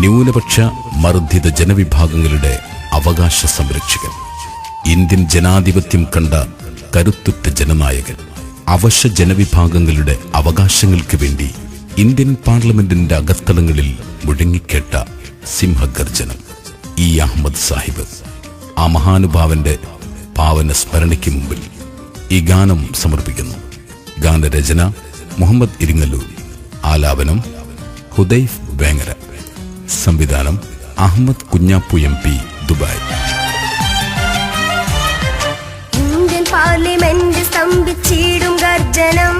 ന്യൂനപക്ഷ മർദ്ദിത ജനവിഭാഗങ്ങളുടെ അവകാശ സംരക്ഷകൻ, ഇന്ത്യൻ ജനാധിപത്യം കണ്ട കരുത്തുറ്റ ജനനായകൻ, അവശ ജനവിഭാഗങ്ങളുടെ അവകാശങ്ങൾക്ക് വേണ്ടി ഇന്ത്യൻ പാർലമെന്റിന്റെ അകത്തളങ്ങളിൽ മുഴങ്ങിക്കേട്ട സിംഹഗർജനം ഇ അഹമ്മദ് സാഹിബ്. ആ മഹാനുഭാവന്റെ പാവന സ്മരണയ്ക്ക് മുമ്പിൽ ഈ ഗാനം സമർപ്പിക്കുന്നു. ഗാനരചന മുഹമ്മദ് ഇരിങ്ങല്ലൂർ, ആലാപനം ഹുദൈഫ് വേങ്ങര, സംവിധാനം Ahammad Kunhappu MP, Dubai. Indian parliament സ്തംഭിച്ചിടും ഗർജനം,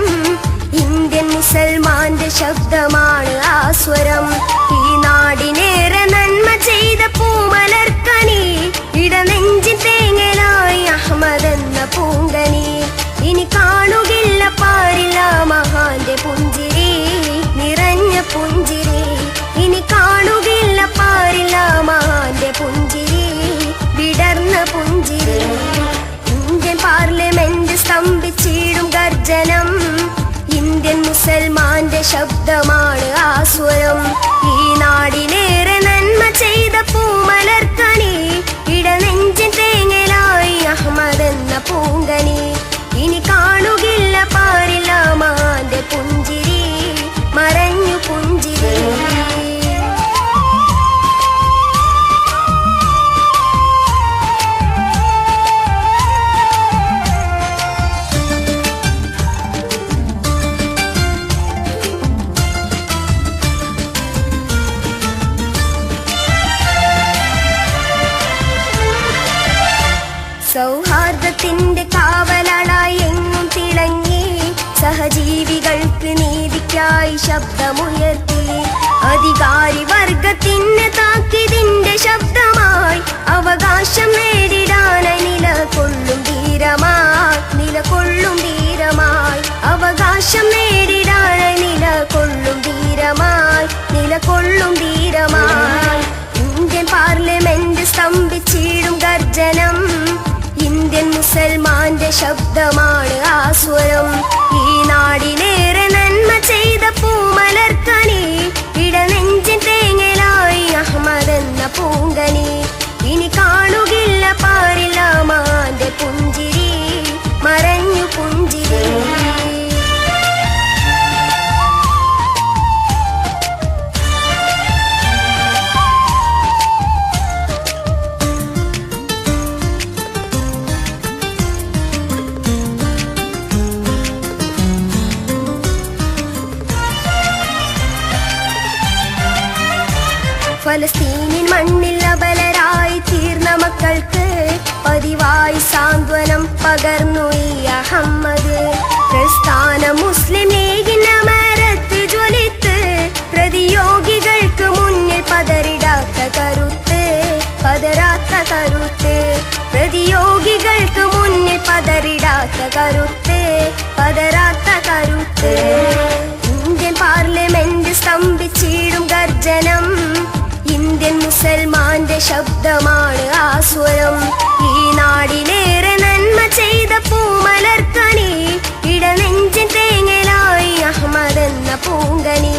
ഇന്ത്യൻ മുസൽമാന്റെ ശബ്ദമാണ് ആ സ്വരം. ഈ നാടിനേറെ നന്മ ചെയ്ത പൂമലർക്കനി, ഇടനെഞ്ചിൻ തേങ്ങലായി അഹമ്മദ് എന്ന പൂങ്കനി. ഇനി കാണുകില്ല പാരില്ല മഹാന്റെ പുഞ്ചിരി, നിറഞ്ഞ പുഞ്ചിരി. ഇനി കാണുകില്ല പാരില്ല മഹാന്റെ പുഞ്ചിരി, വിടർന്ന പുഞ്ചിരി. ഇന്ത്യൻ പാർലമെന്റ് സ്തംഭിച്ചിടും ഗർജനം, ഇന്ത്യൻ മുസൽമാന്റെ ശബ്ദമാണ് ആ സ്വരം. ഈ നാടിനേറെ നന്മ ചെയ്ത പൂമലർക്കനി, ഇടനെഞ്ചിൻ തേങ്ങലായി അഹമ്മദ് എന്ന പൂങ്കനി. ഇനി കാണുകില്ല പാരില്ല മഹാന്റെ പുഞ്ചിരി, മറഞ്ഞു പുഞ്ചിരി. സൗഹാർദ്ദത്തിന്റെ കാവലാളായി എങ്ങും തിളങ്ങി, സഹജീവികൾക്ക് നീതിക്കായി ശബ്ദമുയർത്തി. അധികാരി വർഗത്തിന് താക്കീതിന്റെ ശബ്ദമായി, അവകാശം നേടിടാനായി നിലകൊള്ളും ധീരമായി, നിലകൊള്ളും ധീരമായി. അവകാശം നേടിടാനായി നിലകൊള്ളും ധീരമായി, നിലകൊള്ളും ധീരമായി. ഇന്ത്യൻ പാർലമെന്റ് സ്തംഭിച്ചിടും ഗർജനം, ഇന്ത്യൻ മുസൽമാന്റെ ശബ്ദമാണ് ആ സ്വരം. ഈ നാടിനേറെ നന്മ ചെയ്ത പൂമലർക്കനി, ഇടനെഞ്ചിൻ തേങ്ങലായി അഹമ്മദ് എന്ന പൂങ്കനി. ഇനി കാണുകില്ല പാരില്ല മഹാന്റെ പുഞ്ചിരി, മറഞ്ഞു പുഞ്ചിരി. ഫലസ്തീനിൻ മണ്ണിൽ അബലരായി തീർന്ന മക്കൾക്ക് പതിവായി സാന്ത്വനം പകർന്നു ഈ അഹമ്മദ്. പ്രസ്ഥാന മുസ്ലിം ലീഗിൻ അമരത്ത് ജ്വലിത്ത്, പ്രതിയോഗികൾക്ക് മുന്നിൽ പതറിടാത്ത കരുത്ത്, പതരാത്ത കരുത്ത്. പ്രതിയോഗികൾക്ക് മുന്നിൽ പതറിടാത്ത കരുത്ത്, പതരാത്ത കരുത്ത്. ഇന്ത്യൻ പാർലമെന്റ് സ്തംഭിച്ചിടും ഗർജനം, ഇന്ത്യൻ മുസൽമാന്റെ ശബ്ദമാണ് ആ സ്വരം. ഈ നാടിനേറെ നന്മ ചെയ്ത പൂമലർക്കനി, ഇടനെഞ്ചിൻ തേങ്ങലായി അഹമ്മദ് എന്ന പൂങ്കനി.